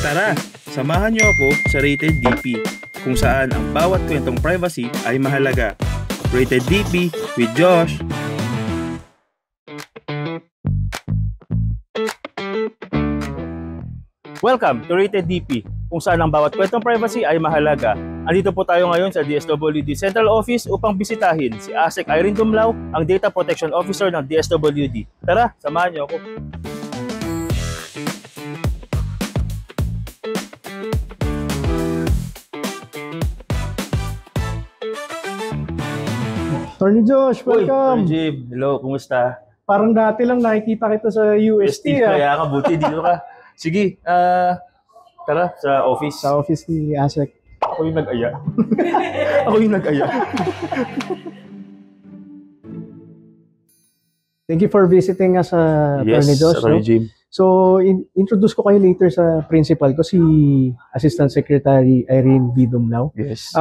Tara, samahan niyo ako sa Rated DP, kung saan ang bawat kwentong privacy ay mahalaga. Rated DP with Josh. Welcome to Rated DP, kung saan ang bawat kwentong privacy ay mahalaga. Andito po tayo ngayon sa DSWD Central Office upang bisitahin si ASEC Irene Dumlao, ang Data Protection Officer ng DSWD. Tara, samahan niyo ako. Attorney Josh, welcome! Uy, Jim, hello, kumusta? Parang dati lang nakikita kita sa UST. Kaya ka, buti dito ka. Sige, tara sa office. Sa office ni ASEC. Ako yung nag-aya. Ako yung nag-aya. Thank you for visiting us, Attorney Josh. Attorney Jim. So, introduce ko kayo later sa principal ko, si Assistant Secretary Irene V. Dumlao. Yes.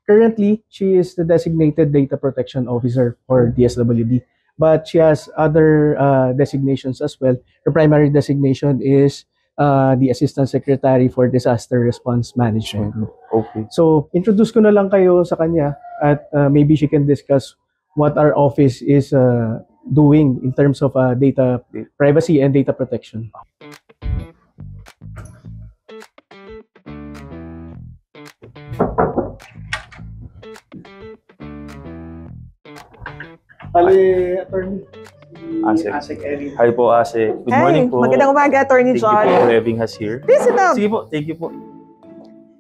Currently, she is the designated Data Protection Officer for DSWD. But she has other designations as well. Her primary designation is the Assistant Secretary for Disaster Response Management. Okay. So, introduce ko na lang kayo sa kanya at maybe she can discuss what our office is doing in terms of data privacy and data protection. Attorney. ASEC. Hi po, ASEC. Good morning po. Magandang umaga, Attorney Josh. Thank you for having us here. Please sit down. Sige po, thank you po.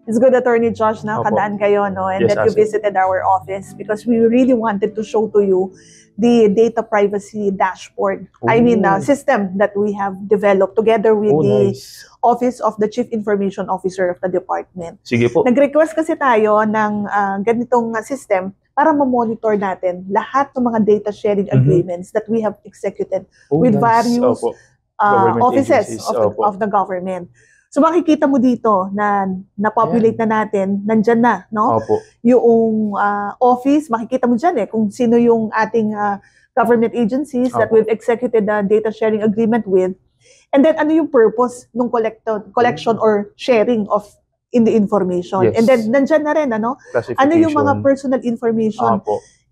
It's good, Attorney Josh, na kadaan kayo, no? And Yes, that you ASEC. visited our office because we really wanted to show to you the data privacy dashboard. I mean, system that we have developed together with the Nice. Office of the Chief Information Officer of the Department. Sige po. Nag-request kasi tayo ng ganitong system para ma-monitor natin lahat ng mga data sharing agreements that we have executed with various Government offices agencies. of the government. So makikita mo dito na na-populate na natin, nandyan na, no? Opo. Yung office, makikita mo dyan kung sino yung ating government agencies that we've executed the data sharing agreement with. And then ano yung purpose ng collection or sharing of in the information. Yes. And then nandyan na rin, ano yung mga personal information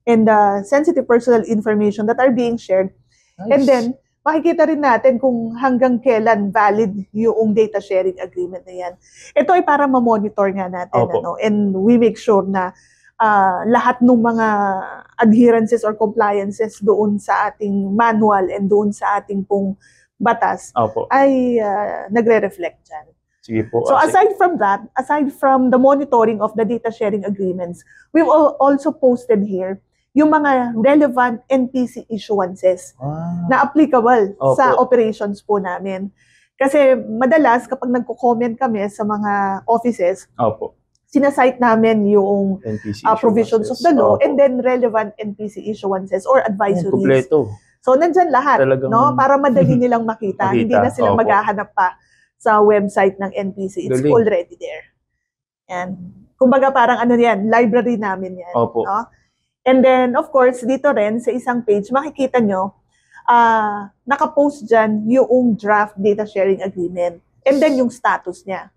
and sensitive personal information that are being shared. Nice. And then makikita rin natin kung hanggang kailan valid yung data sharing agreement na yan. Ito ay para ma-monitor nga natin, and we make sure na lahat ng mga adherences or compliances doon sa ating manual and doon sa ating pong batas ay nagre-reflect dyan. Sige po. So aside from that, aside from the monitoring of the data sharing agreements, we've also posted here yung mga relevant NPC issuances na applicable sa operations po namin. Kasi madalas kapag nagko-comment kami sa mga offices, sinasite namin yung provisions of the law and then relevant NPC issuances or advisories. Kompleto. So nandyan lahat, no? Para madali nilang makita. Hindi na sila maghahanap pa sa website ng NPC. It's already there. And kumbaga parang ano yan, library namin yan. No? And then, of course, dito rin sa isang page, makikita nyo, nakapost dyan yung draft data sharing agreement. And then yung status niya.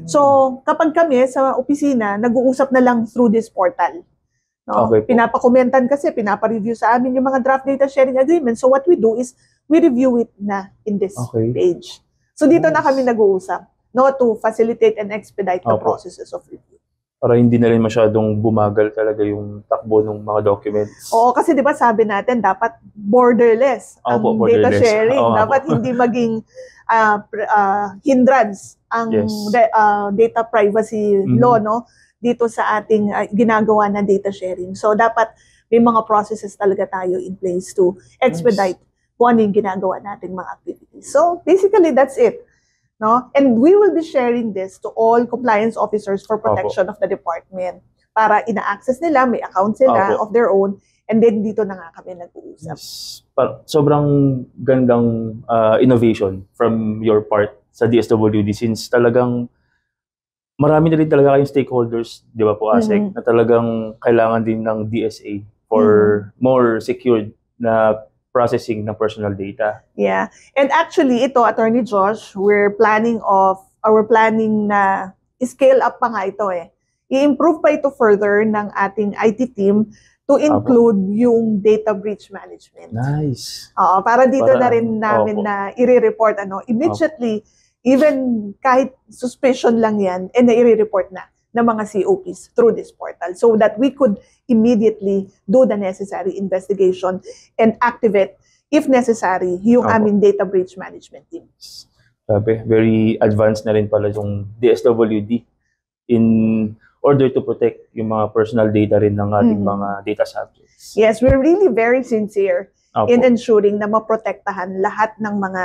So, kapag kami sa opisina, nag-uusap na lang through this portal. No? Pinapakomentan kasi, pinapa-review sa amin yung mga draft data sharing agreement. So, what we do is, we review it na in this page. So, dito na kami nag-uusap, no, to facilitate and expedite the processes of review. Para hindi na rin masyadong bumagal talaga yung takbo ng mga documents. Oo, kasi di ba sabi natin, dapat borderless ang data sharing. Dapat hindi maging hindrance ang data privacy law, no, dito sa ating ginagawa na data sharing. So, dapat may mga processes talaga tayo in place to expedite kung ano yung ginagawa nating mga activities. So, basically, that's it. No? And we will be sharing this to all compliance officers for protection of the department para ina-access nila, may account sila of their own, and then dito na nga kami nag-uusap. Sobrang gandang innovation from your part sa DSWD since talagang marami na rin talaga kayong stakeholders, di ba po, ASEC, na talagang kailangan din ng DSA for more secured na processing ng personal data. Yeah. And actually, ito, Attorney Josh, we're planning of our planning na scale up pa nga ito I-improve pa ito further ng ating IT team to include yung data breach management. Nice. Para dito na rin namin na i-report immediately, even kahit suspicion lang yan, i-report na ng mga COPs through this portal so that we could immediately do the necessary investigation and activate, if necessary, yung aming data breach management team. Sabi, very advanced na rin pala yung DSWD in order to protect yung mga personal data rin ng ating mga data subjects. Yes, we're really very sincere in ensuring na maprotektahan lahat ng mga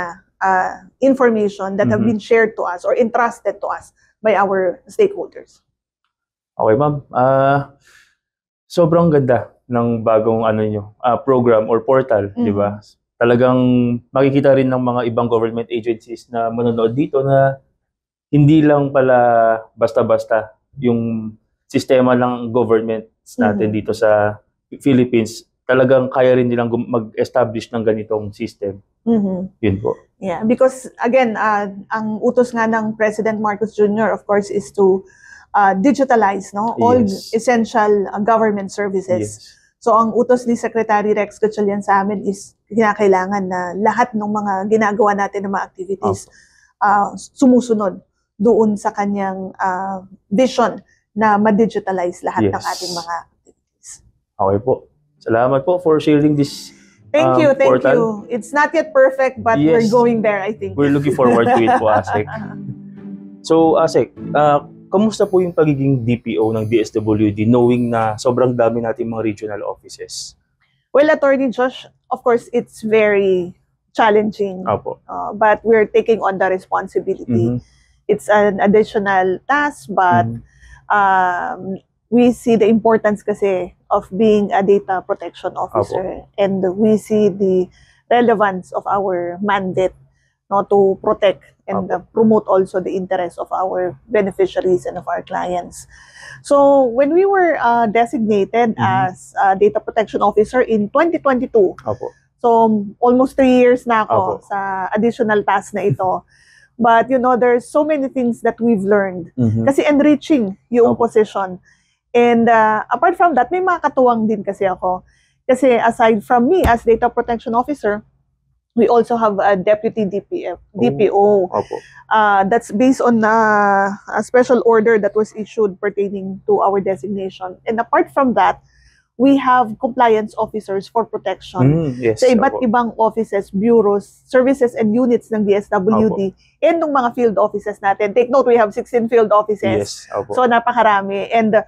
information that have been shared to us or entrusted to us by our stakeholders. Okay, ma'am. Sobrang ganda ng bagong program or portal, di ba? Talagang makikita rin ng mga ibang government agencies na manonood dito na hindi lang pala basta-basta yung sistema ng governments natin dito sa Philippines. Talagang kaya rin nilang mag-establish ng ganitong system. Yun po. Yeah, because again, ang utos nga ng President Marcos Jr. of course is to digitalize all essential government services. Yes. So ang utos ni Secretary Rex Gatchalian sa amin is kinakailangan na lahat ng mga ginagawa natin ng mga activities sumusunod doon sa kanyang vision na ma-digitalize lahat ng ating mga activities. Okay po. Salamat po for sharing this Thank you. portal. It's not yet perfect but we're going there, I think. We're looking forward to it po, Asek. So, Asek, kamusta po yung pagiging DPO ng DSWD knowing na sobrang dami nating mga regional offices? Well, Attorney Josh, of course, it's very challenging. But we're taking on the responsibility. It's an additional task, but we see the importance kasi of being a data protection officer. And we see the relevance of our mandate to protect and promote also the interests of our beneficiaries and of our clients. So when we were designated as a data protection officer in 2022, so almost 3 years na ako sa additional task na ito. But there's so many things that we've learned. Kasi enriching yung position. And apart from that, may mga katuwang din kasi ako. Kasi aside from me as data protection officer, we also have a deputy DPO. That's based on a special order that was issued pertaining to our designation. And apart from that, we have compliance officers for protection sa iba't ibang offices, bureaus, services, and units ng DSWD and ng mga field offices natin. Take note, we have 16 field offices. So napakarami. And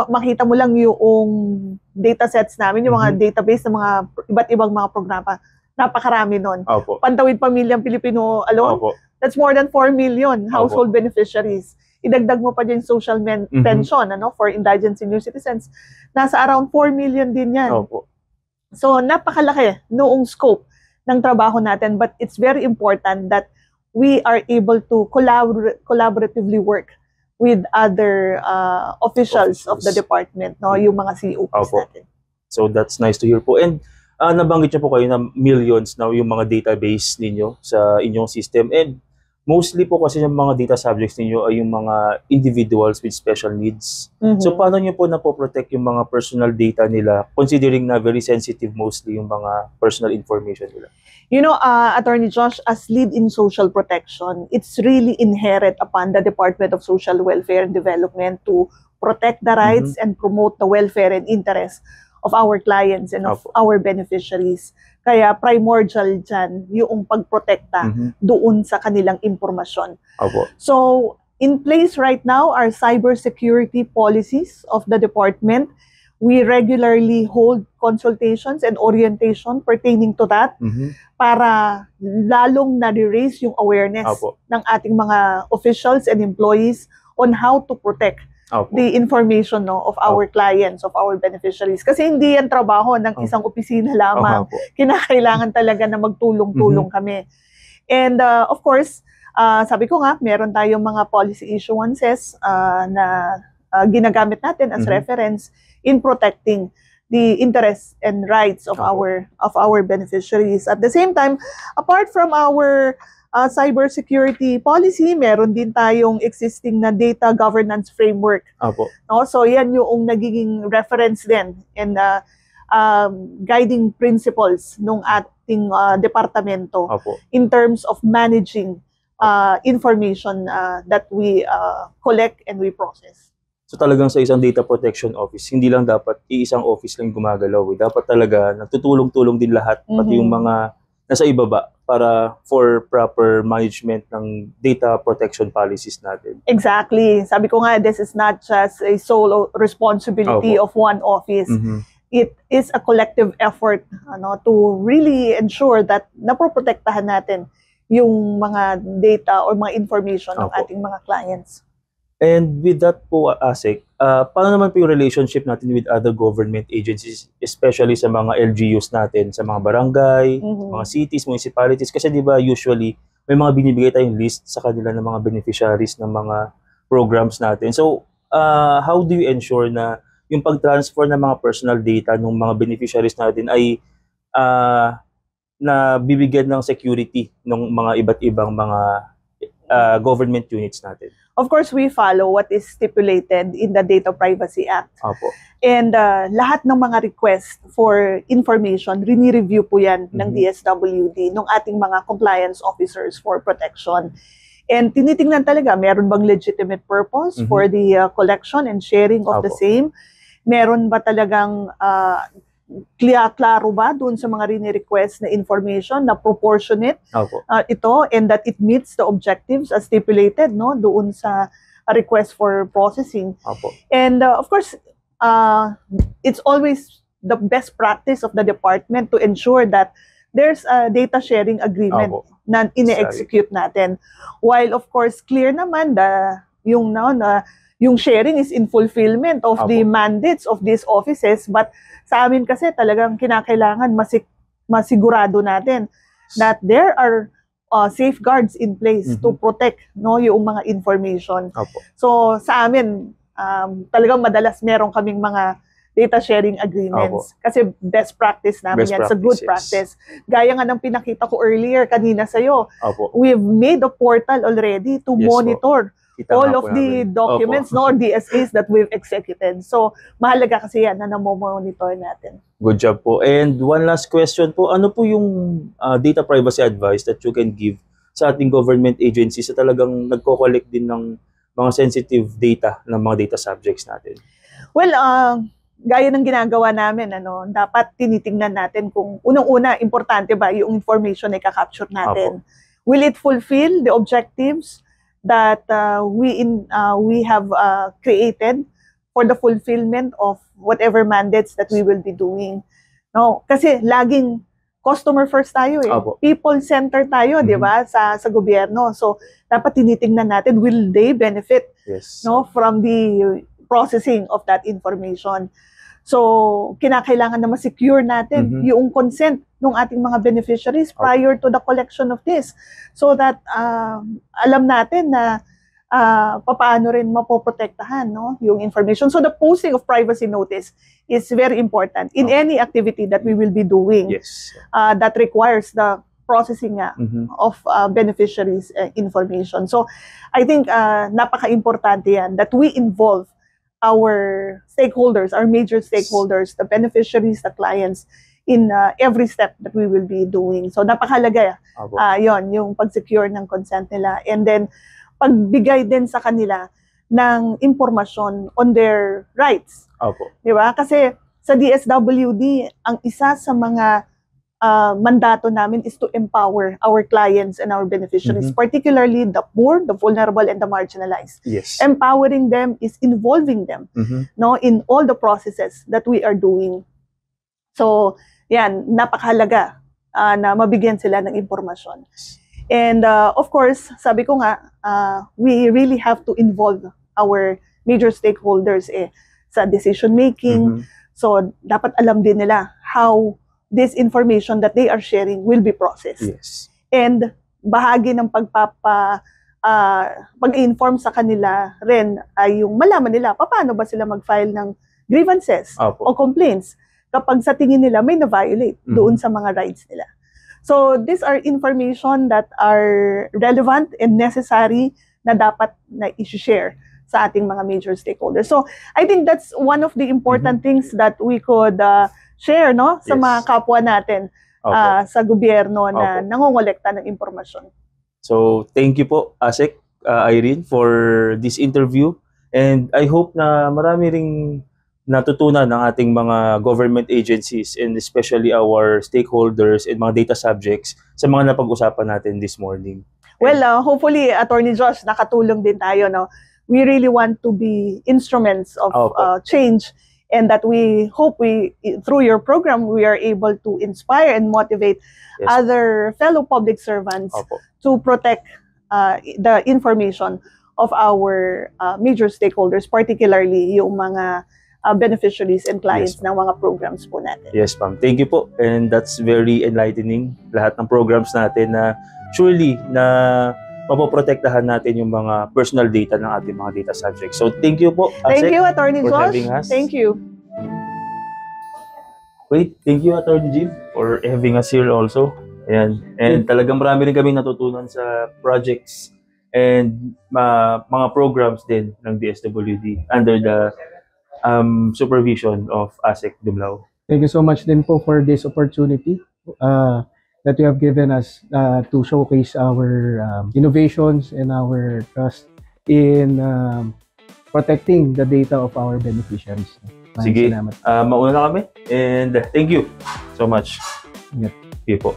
makita mo lang yung data sets namin, yung mga database ng mga iba't ibang mga programa. Napakarami nun. Pantawid Pamilyang Pilipino alone, that's more than 4 million household beneficiaries. Idagdag mo pa dyan social pension for indigent senior citizens. Nasa around 4 million din yan. So napakalaki noong scope ng trabaho natin, but it's very important that we are able to collaboratively work with other officials of the department, yung mga COPs natin. So that's nice to hear po. And nabanggit niyo po kayo na millions na yung mga database ninyo sa inyong system. And mostly po kasi yung mga data subjects ninyo ay yung mga individuals with special needs. So paano niyo po napoprotect yung mga personal data nila considering na very sensitive mostly yung mga personal information nila? Attorney Josh, as lead in social protection, it's really inherent upon the Department of Social Welfare and Development to protect the rights and promote the welfare and interests of our clients and of our beneficiaries. Kaya primordial dyan yung pagprotekta doon sa kanilang impormasyon. So, in place right now are cybersecurity policies of the department. We regularly hold consultations and orientation pertaining to that para lalong na-raise yung awareness ng ating mga officials and employees on how to protect the information of our clients, of our beneficiaries. Kasi hindi yan trabaho ng isang opisina lamang. Kinakailangan talaga na magtulong-tulong kami. And of course, sabi ko nga, meron tayong mga policy issuances na ginagamit natin as reference in protecting the interests and rights of our beneficiaries. At the same time, apart from our cybersecurity policy, meron din tayong existing na data governance framework. Opo. No? So yan yung nagiging reference din and guiding principles ng ating departamento in terms of managing information that we collect and we process. So talagang sa isang data protection office, hindi lang dapat iisang office lang gumagalaw. Dapat talaga nagtutulong-tulong din lahat, pati yung mga nasa ibaba para for proper management ng data protection policies natin. Exactly. Sabi ko nga, this is not just a solo responsibility of one office. It is a collective effort to really ensure that napoprotektahan natin yung mga data or mga information ng ating mga clients. And with that po, ASEC, paano naman po yung relationship natin with other government agencies, especially sa mga LGUs natin, sa mga barangay, mga cities, municipalities? Kasi di ba usually may mga binibigay tayong list sa kanila ng mga beneficiaries ng mga programs natin. So, how do you ensure na yung pag-transfer ng mga personal data ng mga beneficiaries natin ay na bibigyan ng security ng mga iba't ibang mga government units natin? Of course, we follow what is stipulated in the Data Privacy Act. Opo. And lahat ng mga request for information, rini-review po yan ng DSWD, ng ating mga compliance officers for protection. And tinitingnan talaga, meron bang legitimate purpose for the collection and sharing of the same? Meron ba talagang klaro ba doon sa mga rini-request na information na proportionate ito and that it meets the objectives as stipulated doon sa request for processing. And of course, it's always the best practice of the department to ensure that there's a data sharing agreement na ine-execute natin. While of course, clear naman yung sharing is in fulfillment of the mandates of these offices, but sa amin kasi talagang kinakailangan masigurado natin that there are safeguards in place to protect yung mga information. So sa amin, talagang madalas meron kaming mga data sharing agreements. Kasi best practice namin yan, sa good practice. Gaya nga ng pinakita ko earlier kanina sa'yo, we've made a portal already to monitor all of the documents or DSAs that we've executed. So, mahalaga kasi yan na namomonitor natin. Good job po. And one last question po, ano po yung data privacy advice that you can give sa ating government agencies na talagang nagko-collect din ng mga sensitive data ng mga data subjects natin? Well, gaya ng ginagawa namin, dapat tinitingnan natin kung unang-una, importante ba yung information na i-capture natin. Will it fulfill the objectives that we have created for the fulfillment of whatever mandates that we will be doing. No, kasi laging customer first tayo people-centered tayo, di ba, sa gobyerno. So dapat tinitingnan natin, will they benefit from the processing of that information. So, kinakailangan na ma-secure natin yung consent ng ating mga beneficiaries prior to the collection of this. So that alam natin na paano rin mapoprotektahan yung information. So the posting of privacy notice is very important in any activity that we will be doing that requires the processing of beneficiaries' information. So I think napaka-importante yan that we involve our stakeholders, our major stakeholders, the beneficiaries, the clients, in every step that we will be doing. So napakahalaga yon yung pag-secure ng consent nila. And then, pagbigay din sa kanila ng impormasyon on their rights. Di ba? Kasi sa DSWD, ang isa sa mga mandato namin is to empower our clients and our beneficiaries, particularly the poor, the vulnerable, and the marginalized. Empowering them is involving them in all the processes that we are doing. So, yan, napakahalaga na mabigyan sila ng impormasyon. And of course, sabi ko nga, we really have to involve our major stakeholders sa decision making. So, dapat alam din nila how this information that they are sharing will be processed. And bahagi ng pag-inform sa kanila rin ay yung malaman nila paano ba sila mag-file ng grievances o complaints kapag sa tingin nila may na-violate doon sa mga rights nila. So these are information that are relevant and necessary na dapat na i-share sa ating mga major stakeholders. So I think that's one of the important things that we could share, no, sa mga kapwa natin sa gobyerno na nangongolekta ng impormasyon. So thank you po, ASEC, Irene, for this interview, and I hope na marami ring natutunan ng ating mga government agencies and especially our stakeholders and mga data subjects sa mga napag-usapan natin this morning. Well, hopefully, Attorney Josh, nakatulong din tayo, no? We really want to be instruments of change, and that we hope through your program, we are able to inspire and motivate other fellow public servants to protect the information of our major stakeholders, particularly yung mga beneficiaries and clients ng mga programs po natin. Yes, ma'am. Thank you po. And that's very enlightening. Lahat ng programs natin na surely na mapoprotektahan natin yung mga personal data ng ating mga data subjects. So, thank you po, ASEC. Thank you, Attorney Josh. Thank you. Wait, thank you, Attorney Jim, for having us here also. Ayan. And talagang marami rin kami natutunan sa projects and mga programs din ng DSWD under the supervision of ASEC Dumlao. Thank you so much din po for this opportunity that you have given us to showcase our innovations and our trust in protecting the data of our beneficiaries. Sige, mauna na kami and thank you so much. Ingat. Sige po.